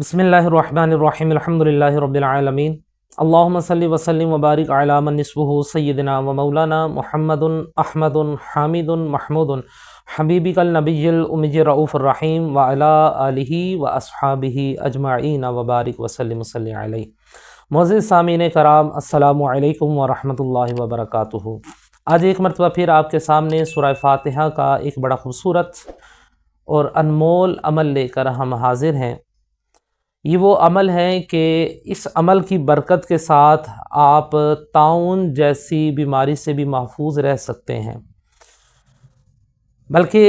बिस्मिल्लाहिर्रहमानिर्रहीम अल्हम्दुलिल्लाहि रब्बिल आलमीन अल्लाहुम्मा सल्लि व सल्लिम व बारिक अला मन निस्बुहु सय्यिदिना व मौलाना मुहम्मदुन अहमदुन हामिदुन महमूदुन हबीबिकल नबिय्युल उम्मिय्युर रऊफुर रहीम व अला आलिहि व अस्हाबिहि अजमईन व बारिक व सल्लिम सल्लि अलैहि। मुअज़्ज़िज़ सामीन कराम, अस्सलामु अलैकुम व रहमतुल्लाहि व बरकातुहू। आज एक मरतबा फिर आपके सामने सूरह फातिहा का एक बड़ा खूबसूरत और अनमोल अमल लेकर हम हाजिर हैं। ये वो अमल है कि इस अमल की बरकत के साथ आप ताउन जैसी बीमारी से भी महफूज रह सकते हैं। बल्कि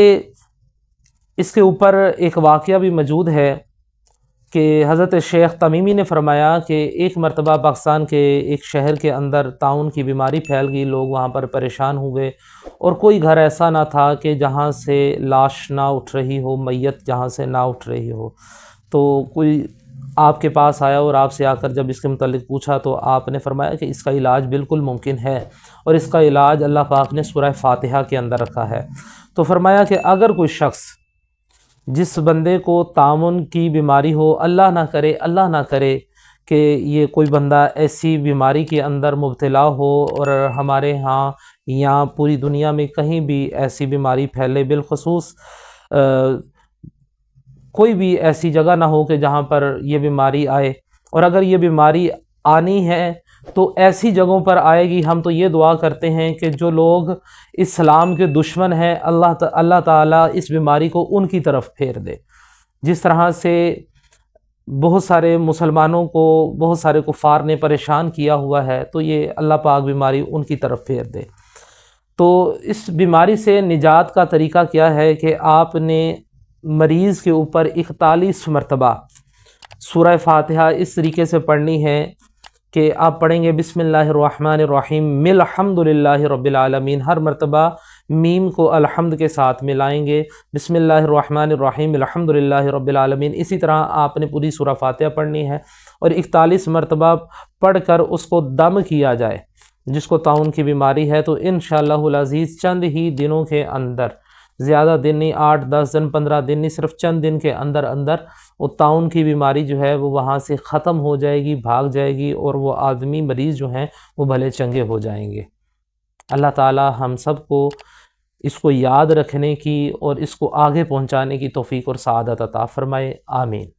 इसके ऊपर एक वाक़या भी मौजूद है कि हज़रत शेख तमीमी ने फरमाया कि एक मरतबा पाकिस्तान के एक शहर के अंदर ताउन की बीमारी फैल गई, लोग वहाँ पर परेशान हुए और कोई घर ऐसा ना था कि जहाँ से लाश ना उठ रही हो, मैयत जहाँ से ना उठ रही हो। तो कोई आपके पास आया और आपसे आकर जब इसके मुतालिक पूछा तो आपने फरमाया कि इसका इलाज बिल्कुल मुमकिन है और इसका इलाज अल्लाह पाक ने सूरह फातिहा के अंदर रखा है। तो फरमाया कि अगर कोई शख्स, जिस बंदे को तामुन की बीमारी हो, अल्लाह ना करे कि ये कोई बंदा ऐसी बीमारी के अंदर मुब्तला हो और हमारे यहाँ या पूरी दुनिया में कहीं भी ऐसी बीमारी फैले, बिलखुसूस कोई भी ऐसी जगह ना हो कि जहाँ पर ये बीमारी आए, और अगर ये बीमारी आनी है तो ऐसी जगहों पर आएगी। हम तो ये दुआ करते हैं कि जो लोग इस्लाम के दुश्मन हैं, अल्लाह ताला इस बीमारी को उनकी तरफ फेर दे। जिस तरह से बहुत सारे मुसलमानों को बहुत सारे कुफार ने परेशान किया हुआ है, तो ये अल्लाह पाक बीमारी उनकी तरफ फेर दे। तो इस बीमारी से निजात का तरीका क्या है कि आपने मरीज़ के ऊपर 41 मरतबा सूरह फातिहा इस तरीके से पढ़नी है कि आप पढ़ेंगे बिस्मिल्लाहिर्रहमानिर्रहीम मिल हम्दुलिल्लाहि रब्बिल आलमीन। हर मरतबा मीम को अल्हम्द के साथ मिलाएंगे, बिस्मिल्लाहिर्रहमानिर्रहीम अल्हम्दुलिल्लाहि रब्बिल आलमीन। इसी तरह आपने पूरी सूरह फातिहा पढ़नी है और 41 मरतबा पढ़कर उसको दम किया जाए। जिसको ताउन की बीमारी है तो इंशाअल्लाहुल अज़ीज़ चंद ही दिनों के अंदर, ज़्यादा दिन नहीं, 8-10 दिन 15 दिन नहीं, सिर्फ चंद दिन के अंदर अंदर वो ताउन की बीमारी जो है वो वहाँ से ख़त्म हो जाएगी, भाग जाएगी और वो आदमी मरीज़ जो हैं वो भले चंगे हो जाएंगे। अल्लाह ताला हम सब को इसको याद रखने की और इसको आगे पहुँचाने की तौफ़ीक़ और सआदत अता फ़रमाए। आमीन।